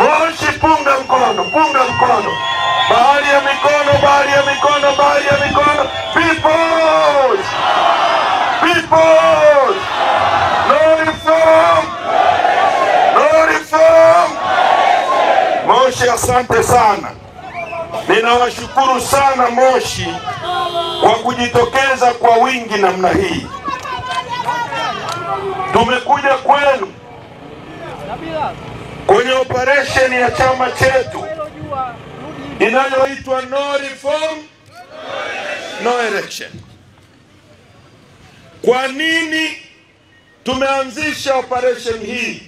Moshi punga mkono, punga mkono. Bahari ya mikono, bahari ya mikono, bahari ya mikono. Peoples! Peoples! No reform! No reform! Moshi, asante sana. Ninawashukuru sana Moshi kwa kujitokeza kwa wingi namna hii. Tumekuja kwenu kwenye operation ya chama chetu inayoitwa No Reform, No Election. Kwa nini tumeanzisha operation hii?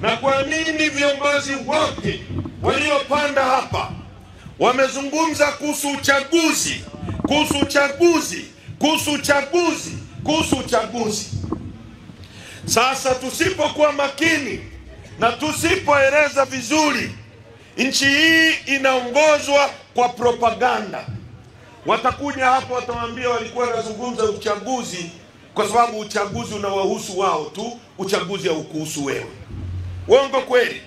Na kwa nini viongozi wote waliopanda hapa wamezungumza kuhusu uchaguzi, kuhusu uchaguzi, kuhusu uchaguzi, kuhusu uchaguzi? Sasa tusipokuwa makini na tusipoeleza vizuri, nchi hii inaongozwa kwa propaganda. Watakuja hapo watawaambia walikuwa wanazungumza uchaguzi kwa sababu uchaguzi unawahusu wao tu, uchaguzi haukuhusu wewe. Uongo kweli?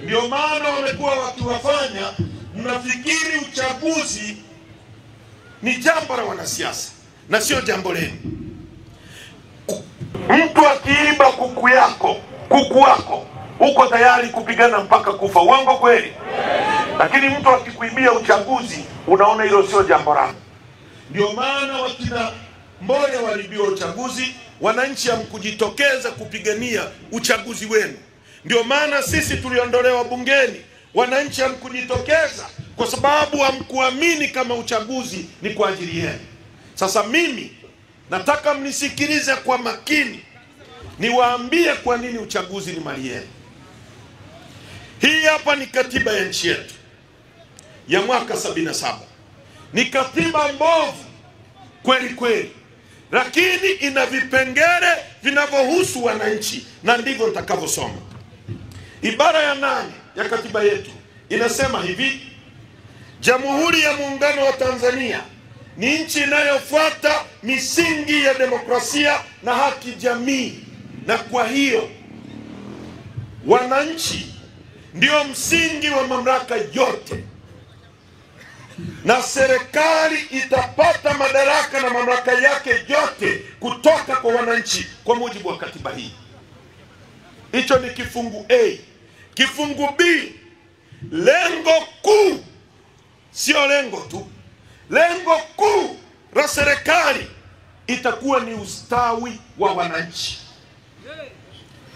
Ndio maana wamekuwa wakiwafanya mnafikiri uchaguzi ni jambo la wanasiasa na sio jambo lenu. Mtu akiiba kuku yako, kuku wako, uko tayari kupigana mpaka kufa. Uongo kweli? Lakini mtu akikuibia uchaguzi, unaona hilo sio jambo lako. Ndio maana wakina Mboya walibiwa uchaguzi, wananchi hamkujitokeza kupigania uchaguzi wenu. Ndio maana sisi tuliondolewa bungeni, wananchi hamkujitokeza kwa sababu hamkuamini kama uchaguzi ni kwa ajili yenu. Sasa mimi nataka mnisikilize kwa makini, niwaambie kwa nini uchaguzi ni mali yenu. Hii hapa ni katiba ya nchi yetu ya mwaka 77. Ni katiba mbovu kweli kweli, lakini ina vipengele vinavyohusu wananchi, na ndivyo nitakavyosoma. Ibara ya 8 ya katiba yetu inasema hivi: Jamhuri ya Muungano wa Tanzania ni nchi inayofuata misingi ya demokrasia na haki jamii, na kwa hiyo wananchi ndio msingi wa mamlaka yote, na serikali itapata madaraka na mamlaka yake yote kutoka kwa wananchi kwa mujibu wa katiba hii. Hicho ni kifungu A. Kifungu B, lengo kuu, sio lengo tu, lengo kuu la serikali itakuwa ni ustawi wa wananchi.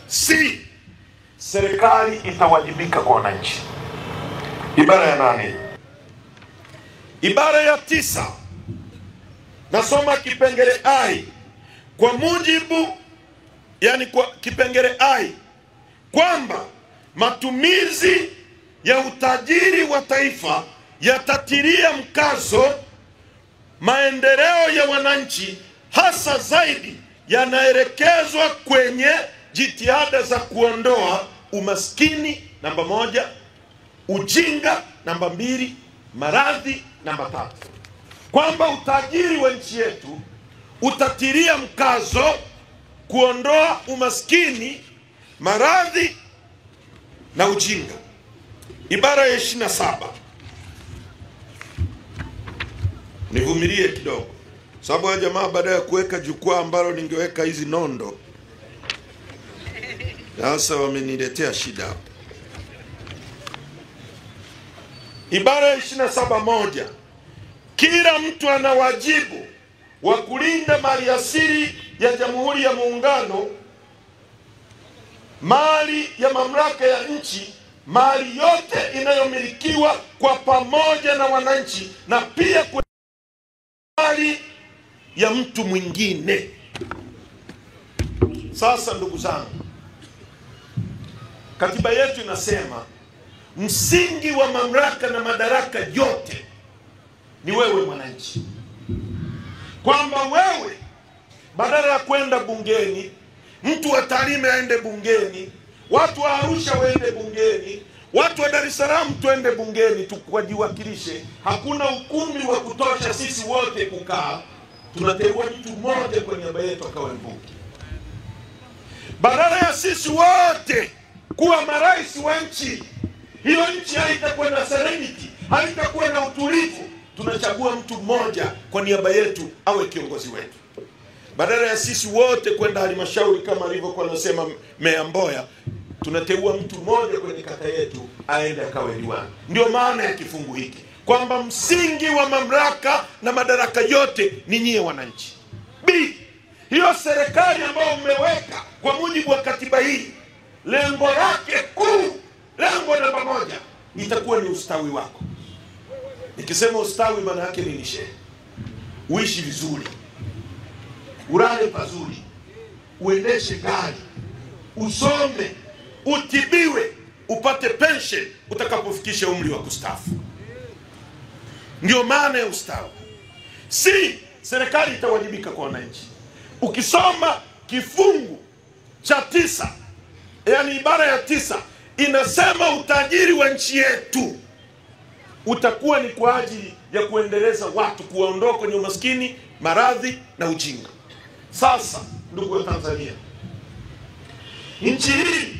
C, serikali itawajibika kwa wananchi. Ibara ya 8. Ibara ya 9, nasoma kipengele I. Kwa mujibu, yani kwa kipengele I, kwamba matumizi ya utajiri wa taifa yatatilia mkazo maendeleo ya wananchi, hasa zaidi yanaelekezwa kwenye jitihada za kuondoa umaskini namba 1, ujinga namba 2, maradhi namba 3. Kwamba utajiri wa nchi yetu utatilia mkazo kuondoa umaskini, maradhi na ujinga. Ibara ya 27. Nivumilie kidogo, sababu ya jamaa baada ya kuweka jukwaa ambalo ningeweka hizi nondo, sasa wameniletea shida hapo. Ibara ya 27(1), kila mtu ana wajibu wa kulinda mali asili ya Jamhuri ya Muungano, mali ya mamlaka ya nchi, mali yote inayomilikiwa kwa pamoja na wananchi, na pia kwa mali ya mtu mwingine. Sasa ndugu zangu, katiba yetu inasema msingi wa mamlaka na madaraka yote ni wewe mwananchi. Kwamba wewe badala ya kwenda bungeni, mtu wa Tarime aende bungeni, watu wa Arusha waende bungeni, watu wa Dar es Salaam tuende bungeni tukajiwakilishe, hakuna ukumbi wa kutosha sisi wote kukaa, tunateua mtu mmoja kwa niaba yetu akawa mbunge. Badala ya sisi wote kuwa marais wa nchi. Hiyo nchi haitakuwa na serenity, haitakuwa na utulivu. Tunachagua mtu mmoja kwa niaba yetu awe kiongozi wetu, badala ya sisi wote kwenda halmashauri kama alivyokuwa anasema Meya Mboya. Tunateua mtu mmoja kwenye kata yetu aende akawe diwani. Ndio maana ya kifungu hiki, kwamba msingi wa mamlaka na madaraka yote ni nyie wananchi. Hiyo serikali ambayo mmeweka kwa mujibu wa katiba hii, lengo lake kuu, lengo namba moja, itakuwa ni ustawi wako. Nikisema ustawi maana yake ni nishe, uishi vizuri, ulale pazuri, uendeshe gari, usome, utibiwe, upate pension utakapofikisha umri wa kustaafu. Ndio maana ya ustawi. Si serikali itawajibika kwa wananchi. Ukisoma kifungu cha 9, yani ibara ya 9, inasema utajiri wa nchi yetu utakuwa ni kwa ajili ya kuendeleza watu, kuwaondoa kwenye umaskini, maradhi na ujinga. Sasa ndugu wa Tanzania, nchi hii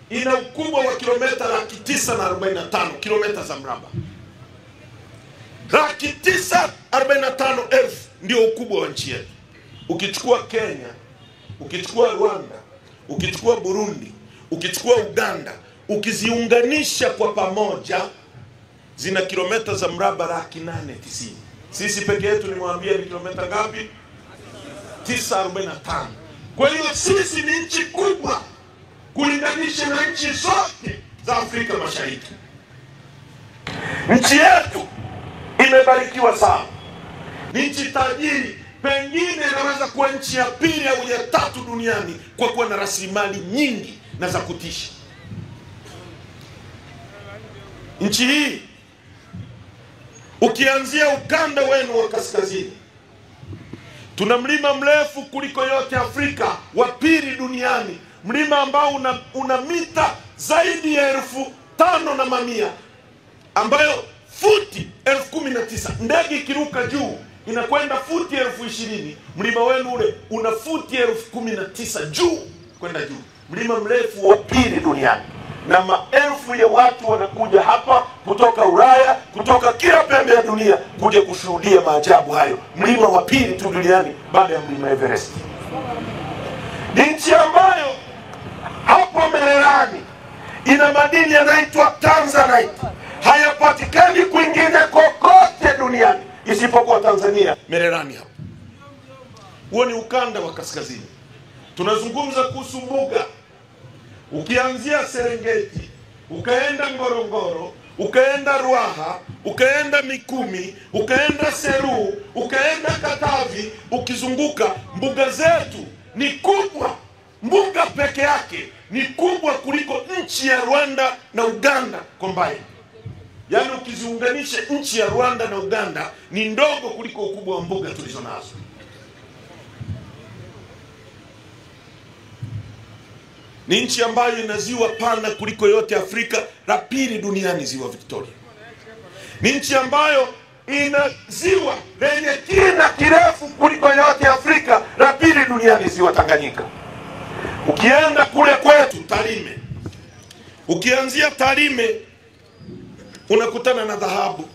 ina ukubwa wa kilomita 945 kilomita za mraba. 945,000 ndio ukubwa wa nchi yetu. Ukichukua Kenya, ukichukua Rwanda, ukichukua Burundi, ukichukua Uganda, ukiziunganisha kwa pamoja, zina kilomita za mraba 890. Sisi peke yetu nimwambia ni kilomita ngapi? 945. Kwa hiyo sisi ni nchi kubwa kulinganisha na nchi zote za Afrika Mashariki. Nchi yetu imebarikiwa sana, ni nchi tajiri, pengine inaweza kuwa nchi ya pili au ya tatu duniani kwa kuwa na rasilimali nyingi na za kutisha. Nchi hii ukianzia ukanda wenu wa kaskazini, tuna mlima mrefu kuliko yote Afrika, wa pili duniani, mlima ambao una mita zaidi ya 5,000 na mamia, ambayo futi 19,000. Ndege ikiruka juu inakwenda futi 20,000. Mlima wenu ule una futi 19,000 juu kwenda juu, mlima mrefu wa pili duniani, na maelfu ya watu wanakuja hapa kutoka Ulaya, kutoka kila pembe ya dunia kuja kushuhudia maajabu hayo. Mlima wa pili tu duniani baada ya mlima Everest. Ni nchi ambayo hapo Mererani ina madini yanaitwa Tanzanite, hayapatikani kwingine kokote duniani isipokuwa Tanzania, Mererani hapo. Huo ni ukanda wa kaskazini. Tunazungumza kuhusu mbuga. Ukianzia Serengeti, ukaenda Ngorongoro, ukaenda Ruaha, ukaenda Mikumi, ukaenda Seru, ukaenda Katavi, ukizunguka, mbuga zetu ni kubwa. Mbuga peke yake ni kubwa kuliko nchi ya Rwanda na Uganda combined. Yaani ukiziunganisha nchi ya Rwanda na Uganda ni ndogo kuliko ukubwa wa mbuga tulizo nazo. Ni nchi ambayo ina ziwa pana kuliko yote Afrika, la pili duniani ziwa Victoria. Ni nchi ambayo ina ziwa lenye kina kirefu kuliko yote Afrika, la pili duniani ziwa Tanganyika. Ukienda kule kwetu Tarime, ukianzia Tarime unakutana na dhahabu.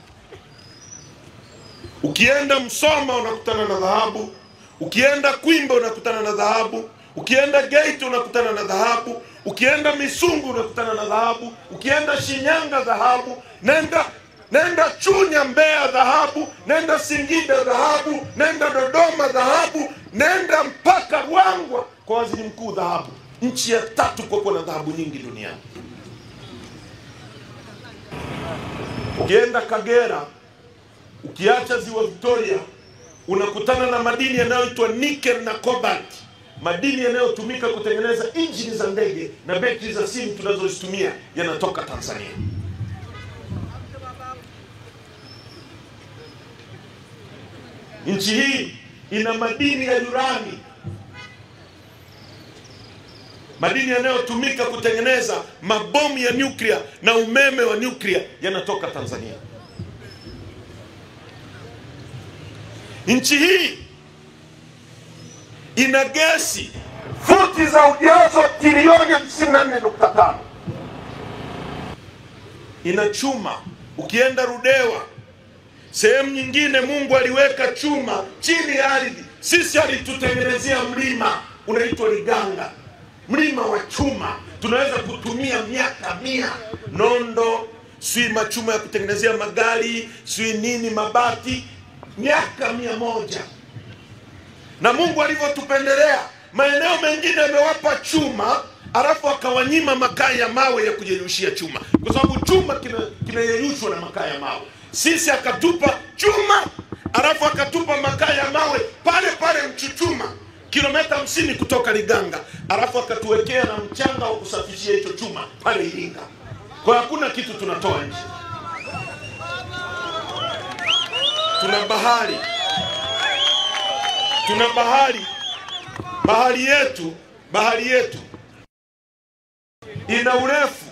Ukienda Msoma unakutana na dhahabu. Ukienda Kwimba unakutana na dhahabu. Ukienda Geita unakutana na dhahabu. Ukienda Misungu unakutana na dhahabu. Ukienda Shinyanga dhahabu. Nenda Chunya Mbeya dhahabu. Nenda Singida dhahabu. Nenda Dodoma dhahabu. Nenda mpaka Ruangwa kwa waziri mkuu dhahabu. Nchi ya tatu kwa kuwa na dhahabu nyingi duniani. Ukienda Kagera, ukiacha ziwa Victoria, unakutana na madini yanayoitwa nickel na cobalt, madini yanayotumika kutengeneza injini za ndege na betri za simu tunazozitumia yanatoka Tanzania. Nchi hii ina madini ya urani, madini yanayotumika kutengeneza mabomu ya nyuklia na umeme wa nyuklia yanatoka Tanzania. Nchi hii ina gesi futi za ujazo trilioni 54.5. ina chuma. Ukienda Rudewa, sehemu nyingine Mungu aliweka chuma chini ya ardhi. Sisi alitutengenezea mlima unaitwa Liganga, mlima wa chuma. Tunaweza kutumia miaka 100, nondo, sui machuma ya kutengenezea magari, sui nini, mabati, miaka 100. Na Mungu alivyotupendelea, maeneo mengine amewapa chuma, alafu akawanyima makaa ya mawe ya kujeyushia chuma, kwa sababu chuma kinayeyushwa na makaa ya mawe. Sisi akatupa chuma, alafu akatupa makaa ya mawe pale pale Mchuchuma, kilomita 50 kutoka Liganga, alafu akatuwekea na mchanga wa kusafishia hicho chuma pale Iringa. Kwa hakuna kitu tunatoa nje. Tuna bahari. Tuna bahari. Bahari yetu ina urefu,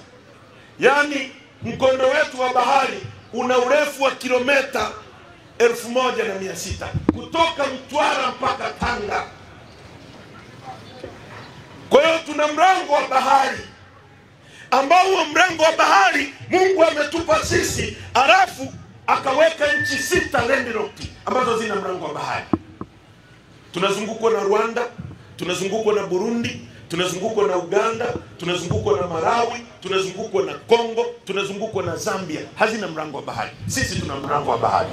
yani mkondo wetu wa bahari una urefu wa kilomita 1600 kutoka Mtwara mpaka Tanga. Kwa hiyo tuna mlango wa bahari, ambao mlango wa bahari Mungu ametupa sisi, alafu akaweka nchi 6 landlocked ambazo zina mlango wa bahari. Tunazungukwa na Rwanda, tunazungukwa na Burundi, tunazungukwa na Uganda, tunazungukwa na Malawi, tunazungukwa na Kongo, tunazungukwa na Zambia. Hazina mlango wa bahari. Sisi tuna mlango wa bahari.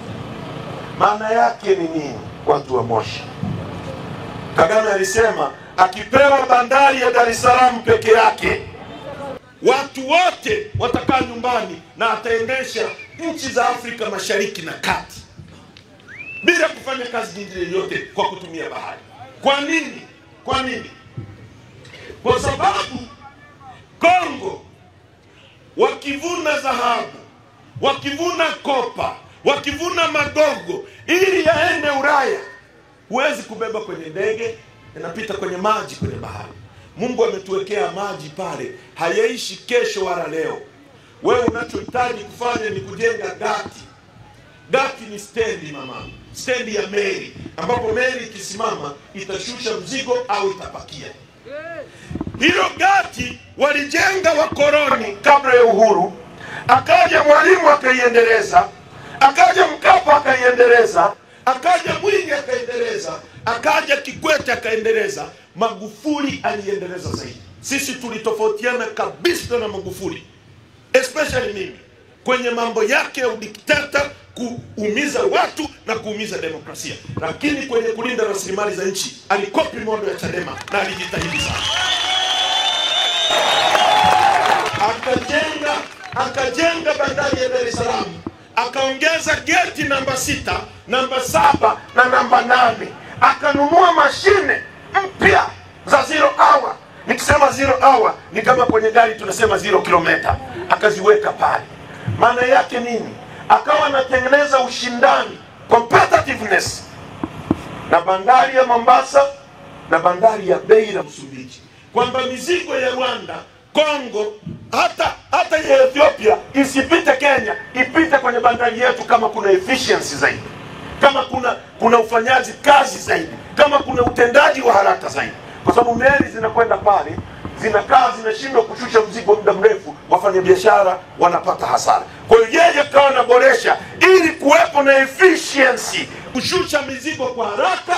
Maana yake ni nini, watu wa Moshi? Kagame alisema akipewa bandari ya Dar es Salaam peke yake, watu wote watakaa nyumbani na ataendesha nchi za Afrika Mashariki na Kati bila kufanya kazi nyingine yote kwa kutumia bahari. Kwa nini? Kwa nini? Kwa sababu Kongo wakivuna dhahabu, wakivuna kopa, wakivuna magogo, ili yaende Ulaya, huwezi kubeba kwenye ndege, yanapita kwenye maji, kwenye bahari. Mungu ametuwekea maji pale, hayaishi kesho wala leo. Wewe unachohitaji kufanya ni kujenga gati. Gati ni stendi, mama, stendi ya meli, ambapo meli ikisimama itashusha mzigo au itapakia. Hilo gati walijenga wakoloni kabla ya uhuru, akaja Mwalimu akaiendeleza, akaja Mkapa akaiendeleza, akaja Mwinyi akaiendeleza, akaja Kikwete akaiendeleza, Magufuli aliendeleza zaidi. Sisi tulitofautiana kabisa na Magufuli, especially mimi, kwenye mambo yake ya udikteta, kuumiza watu na kuumiza demokrasia. Lakini kwenye kulinda rasilimali za nchi alikopi modo ya Chadema na alijitahidi sana. Akajenga bandari ya Dar es Salaam, akaongeza geti namba 6, namba 7 na namba 8. Akanunua mashine mpya za 0 hour. Nikisema 0 hour ni kama kwenye gari tunasema 0 kilomita. Akaziweka pale. Maana yake nini? Akawa anatengeneza ushindani, competitiveness, na bandari ya Mombasa na bandari ya Beira Msumbiji, kwamba mizigo ya Rwanda, Kongo, hata ya Ethiopia isipite Kenya, ipite kwenye bandari yetu, kama kuna efficiency zaidi, kama kuna ufanyaji kazi zaidi, kama kuna utendaji wa haraka zaidi. Kwa sababu meli zinakwenda pale, zinakaa, zinashindwa kushusha mzigo muda mrefu, wafanyabiashara wanapata hasara. Kwa hiyo yeye akawa anaboresha ili kuwepo na efficiency, kushusha mizigo kwa haraka,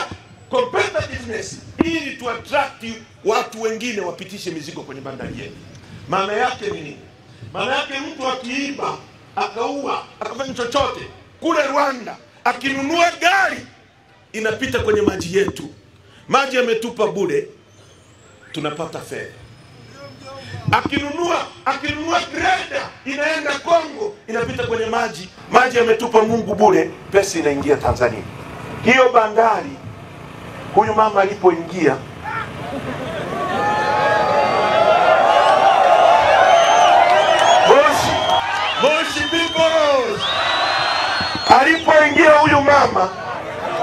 competitiveness, ili tu attract watu wengine wapitishe mizigo kwenye bandari yetu. Maana yake ni nini? Maana yake mtu akiiba, akaua, akafanya chochote kule Rwanda, akinunua gari, inapita kwenye maji yetu. Maji yametupa bure, tunapata fedha. Akinunua greda, inaenda Kongo, inapita kwenye maji. Maji yametupa Mungu bure, pesa inaingia Tanzania. Hiyo bandari, huyu mama alipoingia, Moshi people, alipoingia huyu mama,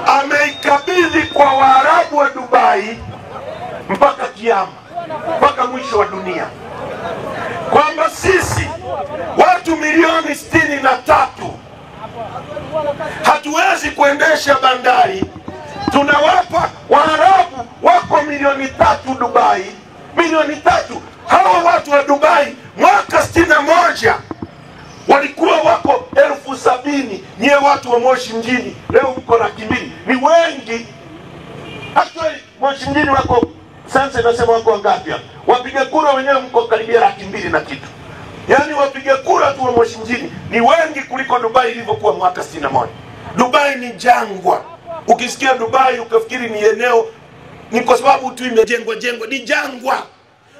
ameikabidhi kwa Waarabu wa Dubai mpaka kiyama, mpaka mwisho wa dunia, kwamba sisi watu milioni 63 hatuwezi kuendesha bandari. Tunawapa Waarabu wako milioni 3 Dubai, milioni 3. Hawa watu wa Dubai mwaka 61 walikuwa wako 70,000. Nyie watu wa Moshi mjini leo mko 200,000. Ni wengi. Actually Moshi mjini wako, sasa inasema wako wangapi hapa? Wapiga kura wenyewe mko karibia 200,000 na kitu. Yaani wapiga kura tu wa Moshi mjini ni wengi kuliko Dubai ilivyokuwa mwaka 61. Dubai ni jangwa. Ukisikia Dubai ukafikiri ni eneo, ni kwa sababu tu imejengwa, ni jangwa.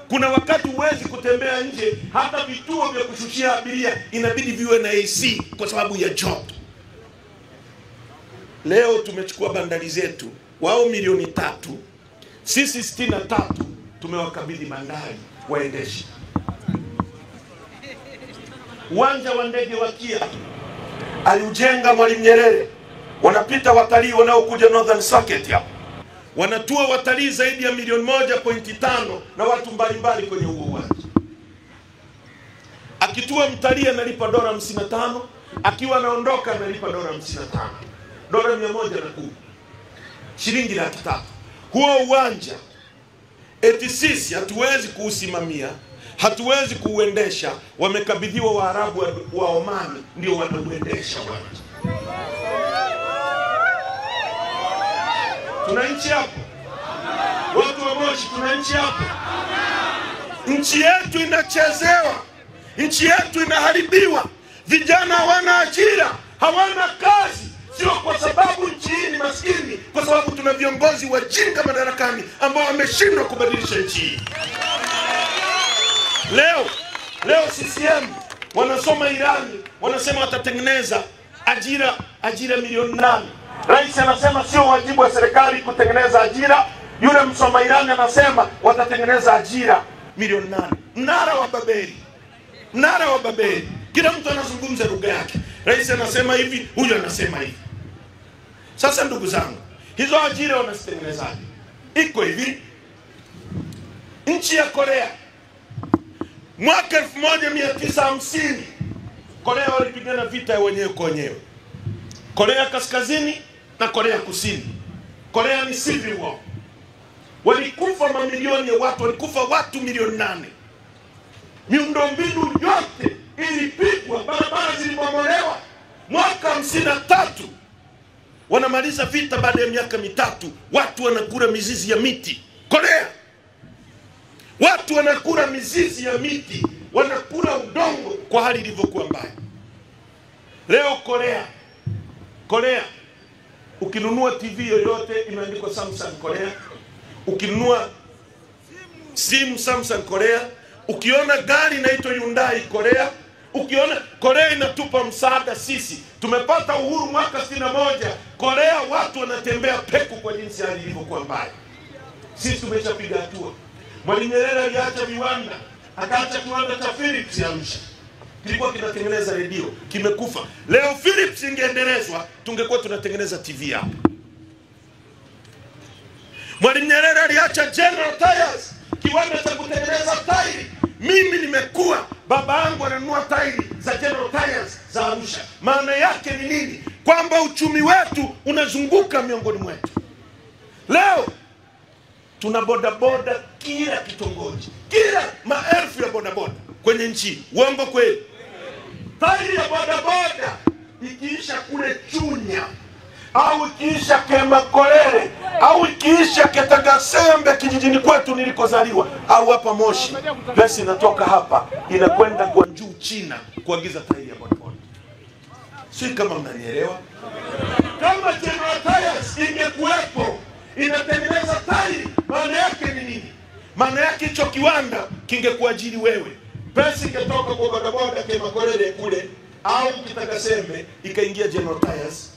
Kuna wakati huwezi kutembea nje, hata vituo vya kushushia abiria inabidi viwe na AC kwa sababu ya joto. Leo tumechukua bandari zetu, wao 3,000,000, sisi 63 tumewakabidhi bandari waendeshe. Uwanja wa ndege wa KIA aliujenga Mwalimu Nyerere. Wanapita watalii wanaokuja Northern Circuit hapa. Wanatua watalii zaidi ya 1.5 na watu mbalimbali kwenye huo uwanja. Akitua mtalii analipa $55, akiwa anaondoka analipa $55. $110, shilingi 300,000. Huo uwanja eti sisi hatuwezi kuusimamia, hatuwezi kuuendesha, wamekabidhiwa Waarabu wa Oman ndio wanauendesha uwanja. Tuna nchi hapo? Watu wa Moshi tuna nchi hapo? Nchi yetu inachezewa, nchi yetu inaharibiwa, vijana hawana ajira, hawana kazi. Sio kwa sababu nchi hii ni maskini, kwa sababu tuna viongozi wajinga madarakani ambao wameshindwa kubadilisha nchi hii. Leo CCM wanasoma Irani, wanasema watatengeneza ajira milioni 8. Rais anasema sio wajibu wa serikali kutengeneza ajira. Yule msoma Irani anasema watatengeneza ajira milioni 8. Mnara wa Babeli. Kila mtu anazungumza lugha yake. Rais anasema hivi, huyu anasema hivi. Sasa ndugu zangu, hizo ajira wanazitengenezaje? Iko hivi. Nchi ya Korea mwaka 1950 Korea walipigana vita ya wenyewe kwa wenyewe. Korea Kaskazini na Korea Kusini. Korea ni civil war. Walikufa mamilioni ya watu, walikufa watu milioni 8. Miundombinu yote ilipigwa, barabara zilibomolewa. Mwaka 53 wanamaliza vita, baada ya miaka 3 watu wanakula mizizi ya miti. Korea watu wanakula mizizi ya miti, wanakula udongo kwa hali ilivyokuwa mbaya. Leo Korea ukinunua TV yoyote imeandikwa Samsung Korea, ukinunua simu Samsung Korea, ukiona gari inaitwa Hyundai Korea, ukiona Korea inatupa msaada sisi. Tumepata uhuru mwaka 61, Korea watu wanatembea peku kwa jinsi hali ilivyokuwa mbaya. Sisi tumeshapiga hatua. Mwalimu Nyerere aliacha viwanda, akaacha kiwanda cha Philips Arusha. Kilikuwa kinatengeneza redio, kimekufa. Leo Philips ingeendelezwa, tungekuwa tunatengeneza TV hapa. Mwalimu Nyerere aliacha General Tyres, kiwanda cha kutengeneza tairi. Mimi nimekuwa, baba yangu ananunua tairi za General Tyres za Arusha. Maana yake ni nini? Kwamba uchumi wetu unazunguka miongoni mwetu. Leo tuna bodaboda kila kitongoji, kila maelfu ya bodaboda kwenye nchi. Uongo kweli? Tairi ya bodaboda ikiisha kule Chunya, au ikiisha Kemakolere, au ikiisha Ketagasembe kijijini kwetu nilikozaliwa, au hapa Moshi, pesa inatoka hapa inakwenda kwa juu China kuagiza tairi ya bodaboda. Si kama mnanielewa? Kama General Tyres ingekuwepo inatengeneza tairi, maana yake ni nini? Maana yake hicho kiwanda kingekuajiri wewe. Pesa ingetoka kwa bodaboda Kemakolere kule au Kitagasembe ikaingia General Tyres.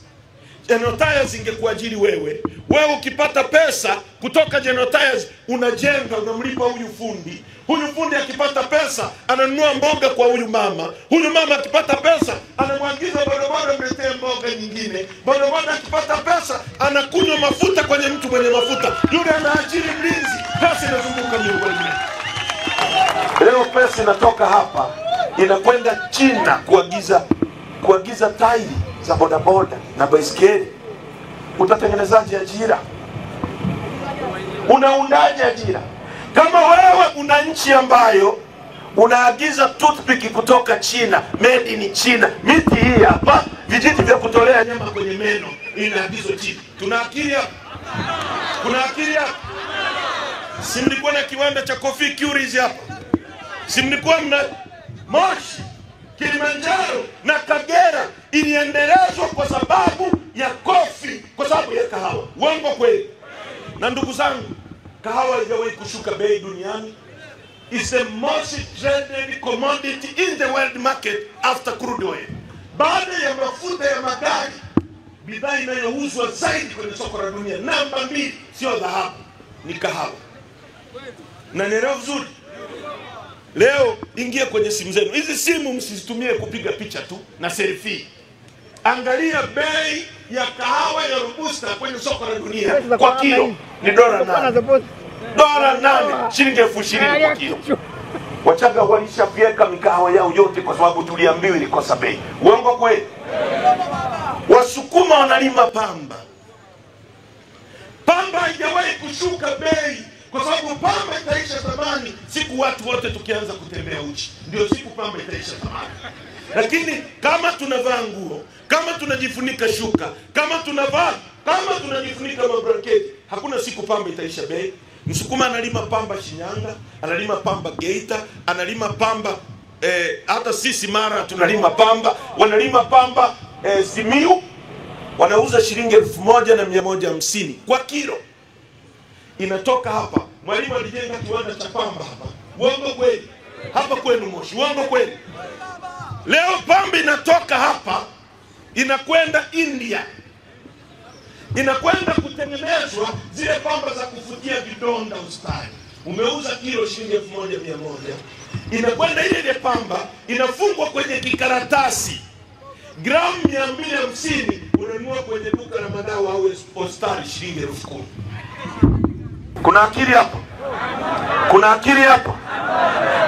General Tyres ingekuajiri wewe. Wewe ukipata pesa kutoka General Tyres unajenga, unamlipa huyu fundi. Huyu fundi akipata pesa ananunua mboga kwa huyu mama. Huyu mama akipata pesa anamwagiza bodaboda mletee mboga nyingine. Bodaboda akipata pesa anakunywa mafuta kwenye mtu mwenye mafuta. Yule anaajiri mlinzi. Pesa inazunguka miongoni mwetu. Leo pesa inatoka hapa inakwenda China kuagiza tairi za bodaboda na baiskeli. Utatengenezaje ajira? Unaundaje ajira? Kama wewe una nchi ambayo Unaagiza toothpick kutoka China, made in China. Miti hii hapa, vijiti vya kutolea nyama kwenye meno, inaagizwa China. Tuna akili hapa? Kuna akili hapa? Si mlikuwa na kiwanda cha Coffee Curies hapa? Si mlikuwa mna Moshi, Kilimanjaro na Kagera iliendelezwa kwa sababu ya coffee, kwa sababu ya kahawa. Uongo kweli? Na ndugu zangu, kahawa haijawahi kushuka bei duniani. It's the most traded commodity in the world market after crude oil. Baada ya mafuta ya magari, bidhaa inayouzwa zaidi kwenye soko la dunia namba 2 sio dhahabu, ni kahawa. Na nielewa vizuri. Leo ingia kwenye simu zenu. Hizi simu msizitumie kupiga picha tu na selfie. Angalia bei ya kahawa ya Robusta kwenye soko la dunia kwa kilo ni $8. $8, shilingi 20,000 kwa kilo. Wachaga walishafieka mikahawa yao yote kwa sababu tuliambiwa ilikosa bei. Uongo kweli? Wasukuma wanalima pamba. Pamba haijawahi kushuka bei kwa sababu pamba itaisha thamani siku watu wote tukianza kutembea uchi. Ndio siku pamba itaisha thamani. Lakini kama tunavaa nguo, kama tunajifunika shuka, kama tunajifunika mablanketi, hakuna siku pamba itaisha bei. Msukuma analima pamba Shinyanga, analima pamba Geita, analima pamba hata sisi Mara tunalima pamba, wanalima pamba Simiyu, wanauza shilingi 1,150 kwa kilo. Inatoka hapa. Mwalimu alijenga kiwanda cha pamba hapa. Uongo kweli? Hapa kwenu Moshi. Uongo kweli? Leo pamba inatoka hapa inakwenda India. Inakwenda kutengenezwa zile pamba za kufutia vidonda ustani. Umeuza kilo shilingi 1,100. Inakwenda ile pamba inafungwa kwenye kikaratasi. Gramu 250 unanunua kwenye duka la madawa au hospitali shilingi 10,000. Kuna akili hapo? Kuna akili hapo?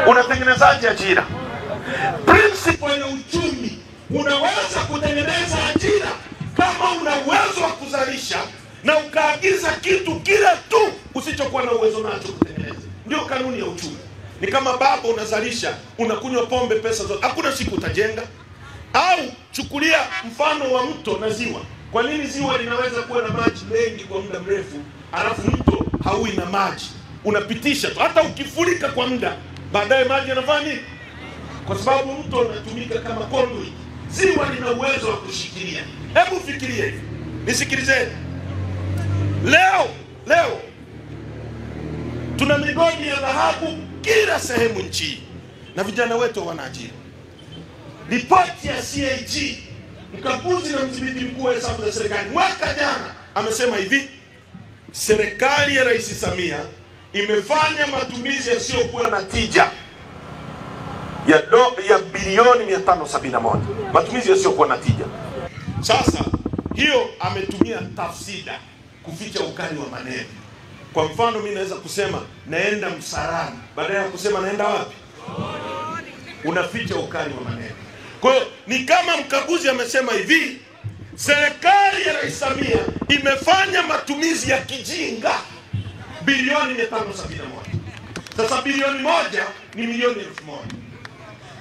Unatengenezaje ajira? Principle ya uchumi, unaweza kutengeneza ajira kama una uwezo wa kuzalisha na ukaagiza kitu kile tu usichokuwa na uwezo nacho kutengeneza. Ndio kanuni ya uchumi. Ni kama baba unazalisha, unakunywa pombe pesa zote, hakuna siku utajenga. Au chukulia mfano wa mto na ziwa. Kwa nini ziwa linaweza kuwa na maji mengi kwa muda mrefu, alafu mto haui na maji? Unapitisha tu, hata ukifurika kwa muda, baadaye maji yanafanya nini? Kwa sababu mto unatumika kama conduit. Ziwa lina uwezo wa kushikilia. Hebu fikiria hivi. Nisikilizeni. Leo tuna migodi ya dhahabu kila sehemu nchi na vijana wetu wanaajiri. Ripoti ya CAG, mkaguzi na mdhibiti mkuu wa hesabu za serikali, mwaka jana amesema hivi: serikali ya Rais Samia imefanya matumizi yasiyokuwa na tija ya bilioni 571. Matumizi yasiyokuwa na tija. Sasa hiyo ametumia tafsida kuficha ukali wa maneno. Kwa mfano mimi naweza kusema naenda Msarani, badala ya kusema naenda wapi? Unaficha ukali wa maneno. Kwa hiyo ni kama mkaguzi amesema hivi: serikali ya Rais Samia imefanya matumizi ya kijinga bilioni 571. Sasa bilioni 1 ni milioni 1,000.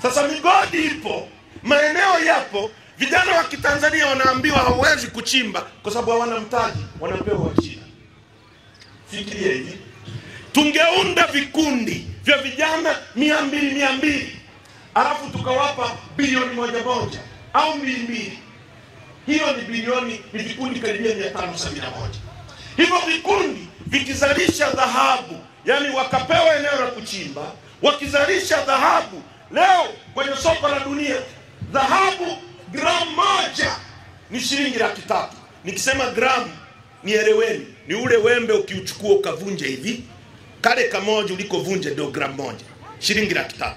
Sasa migodi ipo, maeneo yapo, vijana wa Kitanzania wanaambiwa hawezi kuchimba kwa sababu hawana mtaji, wanapewa wa China. Fikiria hivi, tungeunda vikundi vya vijana 200 alafu tukawapa bilioni 1 au 200. Hiyo ni bilioni, ni vikundi karibia 571. Hivyo vikundi vikizalisha dhahabu, yani wakapewa eneo la kuchimba, wakizalisha dhahabu, leo kwenye soko la dunia dhahabu gramu 1 ni shilingi 300,000. Nikisema gramu nieleweni, ni ule wembe ukiuchukua ukavunja hivi, kale kamoja ulikovunja ndio gramu 1, shilingi 300,000.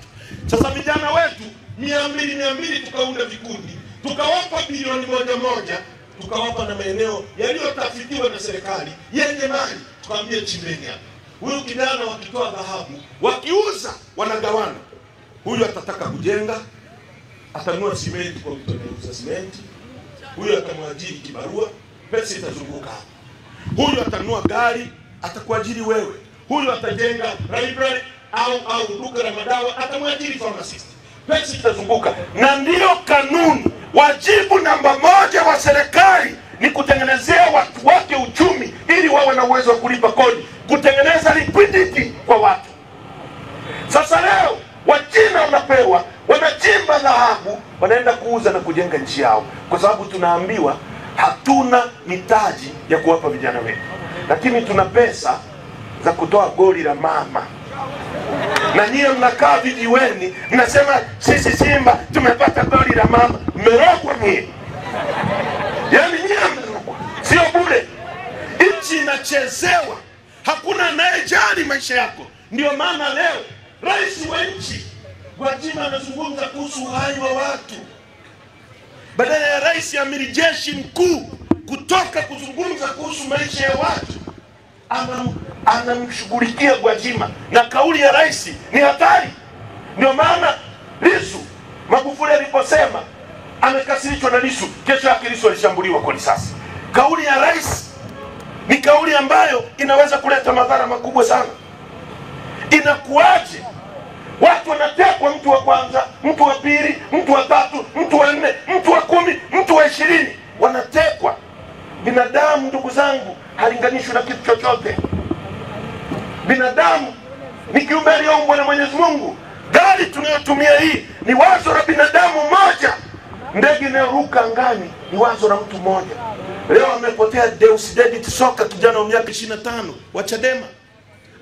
Sasa vijana wetu 200 tukaunda vikundi, tukawapa bilioni 1, tukawapa na maeneo yaliyotafitiwa na serikali yenye mali, tukamwambia chimbeni hapa. Huyu kijana wakitoa dhahabu, wakiuza wanagawana. Huyu atataka kujenga, atanunua simenti kwa mtu anayeuza simenti. Huyu atamwajiri kibarua, pesa itazunguka hapa. Huyu atanunua gari, atakuajiri wewe. Huyu atajenga library, au duka la madawa, atamwajiri pharmacist. Pesa itazunguka. Na ndio kanuni. Wajibu namba moja wa serikali ni kutengenezea watu wake uchumi ili wawe na uwezo wa kulipa kodi, kutengeneza liquidity kwa watu. Sasa leo Wachina wanapewa, wanachimba dhahabu, wanaenda kuuza na kujenga nchi yao, kwa sababu tunaambiwa hatuna mitaji ya kuwapa vijana wetu, lakini tuna pesa za kutoa goli la mama. Na nyie mnakaa vijiweni mnasema sisi Simba tumepata goli la mama. Mmerogwa nyie. Yaani nyie mmerogwa. Sio bure. Nchi inachezewa. Hakuna anayejali maisha yako. Ndio maana leo rais wa nchi Gwajima anazungumza kuhusu uhai wa watu. Badala ya rais amiri jeshi mkuu kutoka kuzungumza kuhusu maisha ya watu, anamshughulikia Gwajima. Na kauli ya rais ni hatari. Ndio maana Lissu, Magufuli aliposema amekasirishwa na Lissu, kesho yake Lissu alishambuliwa kwa risasi. Kauli ya rais ni kauli ambayo inaweza kuleta madhara makubwa sana. Inakuaje watu wanatekwa, mtu wa kwanza, mtu wa pili, mtu wa tatu, mtu wa nne, mtu wa 10, mtu wa 20 wanatekwa? Binadamu, ndugu zangu, halinganishwi na kitu chochote. Binadamu ni kiumbe aliyeumbwa na Mwenyezi Mungu. Gari tunayotumia hii ni wazo la binadamu mmoja. Ndege inayoruka angani ni wazo la mtu mmoja. Leo amepotea Deusdedit Soka, kijana wa miaka 25 wa Chadema.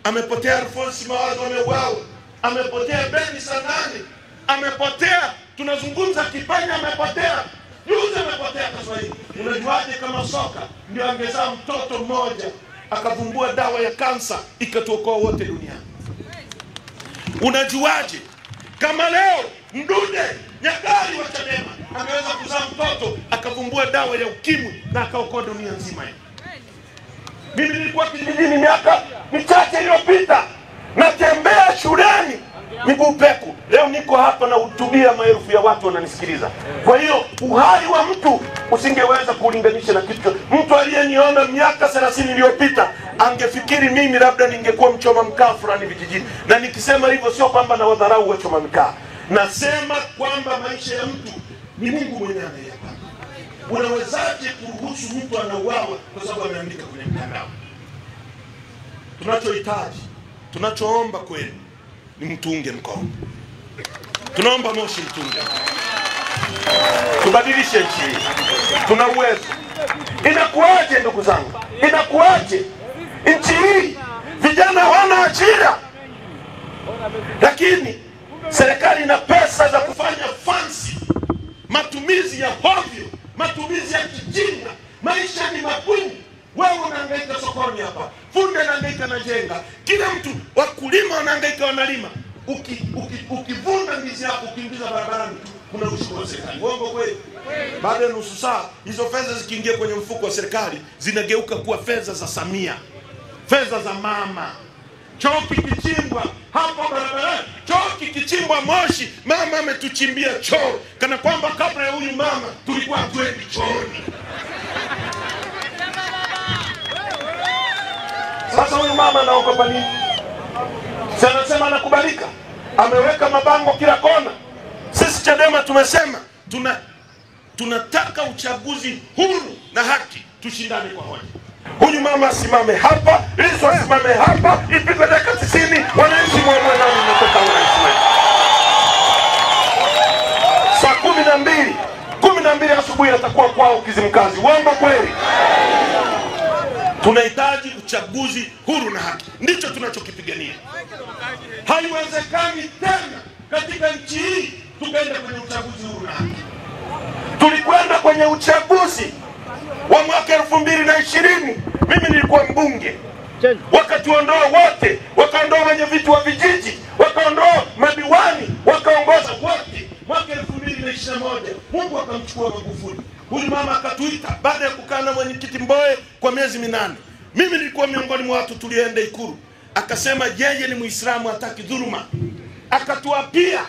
Amepotea Alphonse Mawazo, ameuawa. Amepotea Beni Sanani, amepotea. Tunazungumza Kipanya, amepotea. Juzi amepotea Kiswahili. Unajuaje kama Soka ndio angezaa mtoto mmoja akavumbua dawa ya kansa ikatuokoa wote duniani? Unajuaje kama leo Mdude Nyagali wa Chadema ameweza kuzaa mtoto akavumbua dawa ya ukimwi na akaokoa dunia nzima? Mimi nilikuwa kijijini miaka michache iliyopita, natembea shuleni miguu peku. Leo niko hapa na hutubia, maelfu ya watu wananisikiliza. Kwa hiyo uhai wa mtu usingeweza kulinganisha na kitu. Mtu aliyeniona miaka 30 iliyopita angefikiri mimi labda ningekuwa mchoma mkaa fulani vijijini. Na nikisema hivyo sio kwamba na wadharau wachoma mkaa. Nasema kwamba maisha ya mtu ni Mungu mwenyewe anayepanga. Unawezaje kuruhusu mtu anauawa kwa sababu ameandika kwenye mtandao? Tunachohitaji, tunachoomba kweli ni mtunge mkono. Tunaomba Moshi mtunge. Tubadilishe nchi hii. Tuna uwezo. Inakuaje ndugu zangu? Inakuaje nchi hii vijana wana ajira, lakini serikali ina pesa za kufanya fancy, matumizi ya hovyo, matumizi ya kijinga. Maisha ni magumu. Wewe unahangaika sokoni hapa, fundi anahangaika na jenga, kila mtu, wakulima wanahangaika wanalima. Ukivuna ndizi yako ukiingiza barabarani kuna ushuru wa serikali. Uongo kweli? Baada ya nusu saa hizo fedha zikiingia kwenye mfuko wa serikali zinageuka kuwa fedha za Samia, fedha za mama. Choo kikichimbwa hapo barabarani, choo kikichimbwa Moshi, mama ametuchimbia choo, kana kwamba kabla ya huyu mama tulikuwa twendi chooni. Sasa huyu mama anaogopa nini? Si anasema anakubalika? Ameweka mabango kila kona. Sisi Chadema tumesema tunataka uchaguzi huru na haki, tushindane kwa hoja. Huyu mama asimame hapa, Lissu asimame hapa, ipigwe dakika 90, wananchi muamue nani mnataka urais wetu. Saa 12 asubuhi atakuwa kwao Kizimkazi. Uongo kweli? Tunahitaji uchaguzi huru na haki. Ndicho tunachokipigania. Haiwezekani tena katika nchi hii tukaenda kwenye uchaguzi huru na haki. Tulikwenda kwenye uchaguzi wa mwaka 2020. Mimi nilikuwa mbunge. Wakatuondoa wote, wakaondoa wenye viti wa vijiji, wakaondoa madiwani, wakaongoza wote. Mwaka 2021 Mungu akamchukua Magufuli. Huyu mama akatuita baada ya kukaa na mwenyekiti Mbowe kwa miezi 8. Mimi nilikuwa miongoni mwa watu tulienda Ikulu. Akasema yeye ni Muislamu, hataki dhuluma. Akatuapia,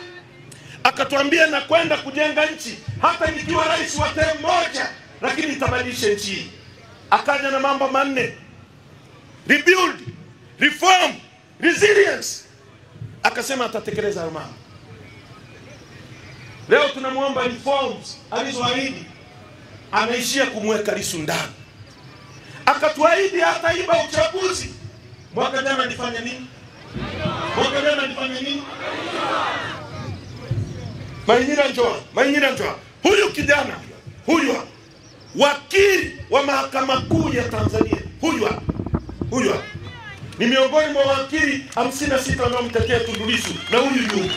akatuambia na kwenda kujenga nchi hata nikiwa rais wa term moja, lakini itabadilisha nchi. Akaja na mambo 4: rebuild, reform, resilience. akasema atatekeleza hayo mambo. Leo tunamuomba reforms alizoahidi, anaishia kumweka Lissu ndani. Akatuahidi hataiba uchaguzi. Mwaka jana nifanye nini? Maingira njoo. Huyu kijana, huyu wakili wa mahakama kuu ya Tanzania, huyu ni miongoni mwa wakili 56 wanaomtetea Tundu Lissu, na huyu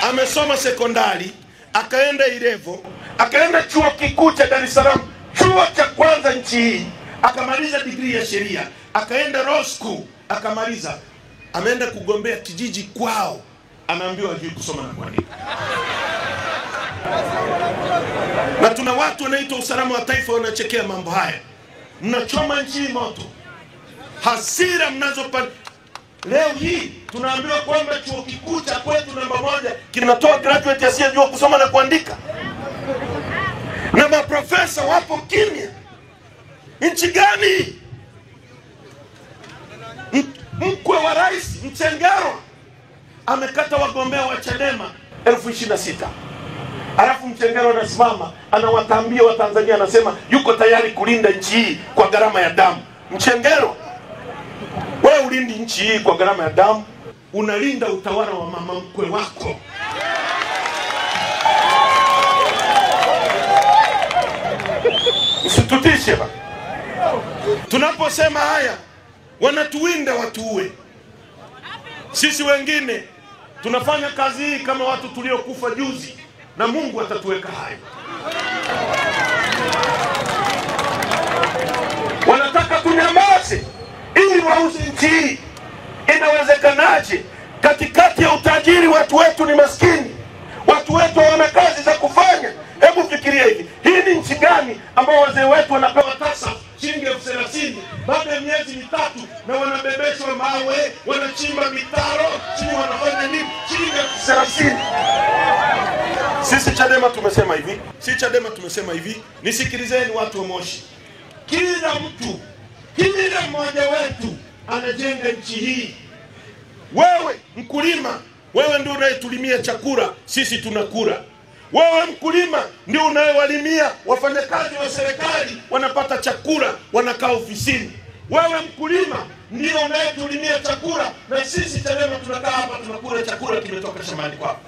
amesoma sekondari, akaenda Ilevo, akaenda chuo kikuu cha Dar es Salaam, chuo cha kwanza nchi hii, akamaliza degree ya sheria, akaenda law school, akamaliza, ameenda kugombea kijiji kwao, anaambiwa hajui kusoma na kuandika. Na tuna watu wanaitwa usalama wa taifa wanachekea mambo haya. Mnachoma nchi moto. Hasira mnazopata. Leo hii tunaambiwa kwamba chuo kikuu cha kwetu namba 1 kinatoa graduate asiyejua kusoma na kuandika. Na maprofesa wapo kimya. Nchi gani? Mkwe wa rais Mchengerwa amekata wagombea wa Chadema 26,000. Alafu Mchengerwa anasimama anawatambia wa Tanzania, anasema yuko tayari kulinda nchi hii kwa gharama ya damu. Mchengerwa, wewe ulindi nchi hii kwa gharama ya damu, unalinda utawala wa mama mkwe wako. Usitutishe ba. Tunaposema haya, wanatuwinda watuue. Sisi wengine tunafanya kazi hii kama watu tuliokufa juzi, na Mungu atatuweka hai. Wanataka tunyamaze ili wauze nchi hii. Inawezekanaje? Katikati ya utajiri watu wetu ni maskini, watu wetu wana kazi za kufanya. Hebu fikiria hivi, hii ni nchi gani ambao wazee wetu wanapewa tasa shilingi 30,000 baada ya miezi mitatu, na wanabebeshwa mawe, wanachimba mitaro, chini wanafanya nini? Shilingi 30,000. Sisi Chadema tumesema hivi, nisikilizeni watu wa Moshi. Kila mtu, kila mmoja wetu anajenga nchi hii. Wewe mkulima, wewe ndio unayetulimia chakula, sisi tunakula. Wewe mkulima ndio unayewalimia wafanyakazi wa serikali, wanapata chakula, wanakaa ofisini. Wewe mkulima ndio unayetulimia chakula, na sisi Chadema tunakaa hapa tunakula chakula kimetoka shambani kwako.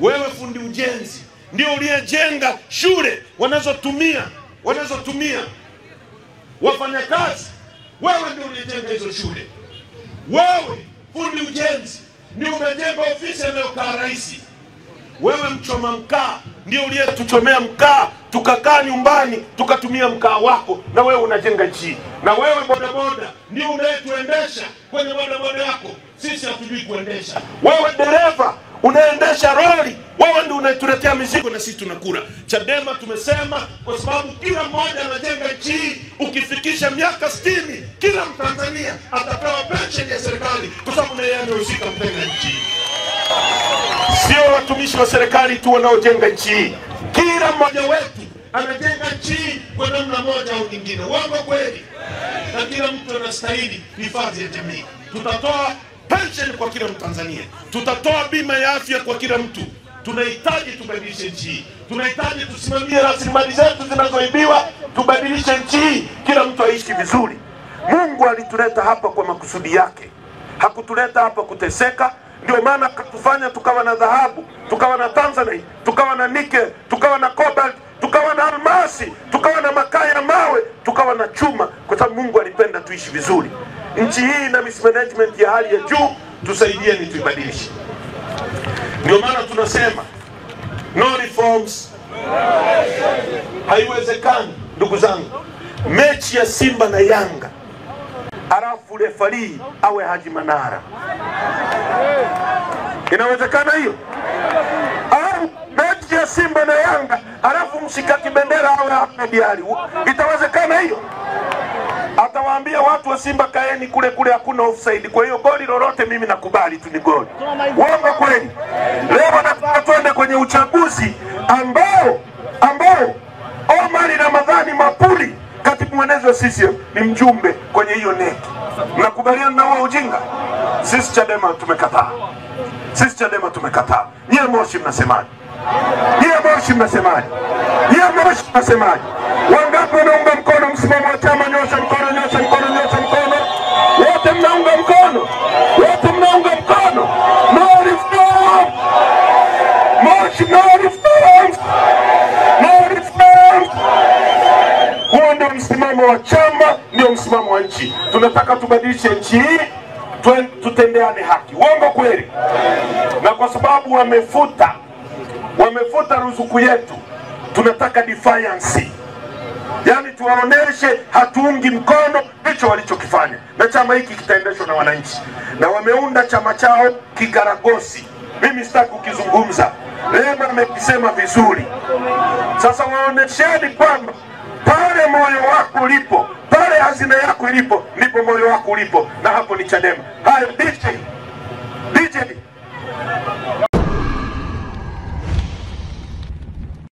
Wewe fundi ujenzi ndio uliyejenga shule wanazotumia wafanyakazi. Wewe ndio uliyejenga hizo shule. Wewe fundi ujenzi ndio umejenga ofisi inayokaa rais. Wewe mchoma mkaa ndio uliyetuchomea mkaa, tukakaa nyumbani tukatumia mkaa wako, na wewe unajenga nchi. Na wewe bodaboda ndio unayetuendesha kwenye bodaboda yako, sisi hatujui kuendesha. Wewe dereva unaendesha lori, wewe ndio unatuletea mizigo na sisi tunakula. Chadema tumesema kwa sababu kila mmoja anajenga nchi. Ukifikisha miaka 60, kila Mtanzania atapewa pension ya serikali kwa sababu na yeye anahusika kujenga nchi. Sio watumishi wa serikali tu wanaojenga nchi. Kila mmoja wetu anajenga nchi kwa namna moja au nyingine. Uongo kweli? Na kila mtu anastahili hifadhi ya jamii. Tutatoa pension kwa kila Mtanzania. Tutatoa bima ya afya kwa kila mtu. Tunahitaji tubadilishe nchi. Tunahitaji tusimamie rasilimali zetu zinazoibiwa, tubadilishe nchi, kila mtu aishi vizuri. Mungu alituleta hapa kwa makusudi yake. Hakutuleta hapa kuteseka. Ndio maana kutufanya tukawa na dhahabu, tukawa na tanzanite, tukawa na nickel, tukawa na cobalt, tukawa na almasi, tukawa na makaa ya mawe, tukawa na chuma, kwa sababu Mungu alipenda tuishi vizuri. Nchi hii na mismanagement ya hali ya juu, tusaidieni tuibadilishe. Ndio maana tunasema no reforms. Haiwezekani ndugu zangu, mechi ya Simba na Yanga alafu refari awe Haji Manara. Inawezekana hiyo? Au mechi ya Simba na Yanga alafu mshika kibendera awe Ahmed Ally. Itawezekana hiyo? Atawaambia watu wa Simba, kaeni kule hakuna offside. Kwa hiyo goli lolote mimi nakubali tu ni goli. Uongo kweli? Leo nataka tuende kwenye uchaguzi ambao Omar Ramadhani Mapuli katika mwenezi wa CCM ni mjumbe kwenye hiyo NEC. Mnakubaliana na huo ujinga? Sisi Chadema tumekataa. Sisi Chadema tumekataa. Nyie Moshi mnasemaje? Nyie Moshi mnasemaje? Nyie Moshi mnasemaje? Wangapi wanaunga mkono msimamo wa chama? Nyosha mkono, nyosha mkono, nyosha mkono. Wote mnaunga mkono. Wote mnaunga mkono. No reform. Moshi no reform. No reform. Huo ndio msimamo wa chama, ndio msimamo wa nchi. Tunataka tubadilishe nchi hii, tutendeane haki. Uongo kweli? Na kwa sababu wamefuta ruzuku yetu, tunataka defiance. Yaani tuwaoneshe hatuungi mkono hicho walichokifanya. Na chama hiki kitaendeshwa na wananchi. Na wameunda chama chao kikaragosi. Mimi sitaki kukizungumza. Lema amekisema vizuri. Sasa waonesheni kwamba pale moyo wako ulipo, pale hazina yako ilipo, ndipo moyo wako ulipo, na hapo ni Chadema. Haya,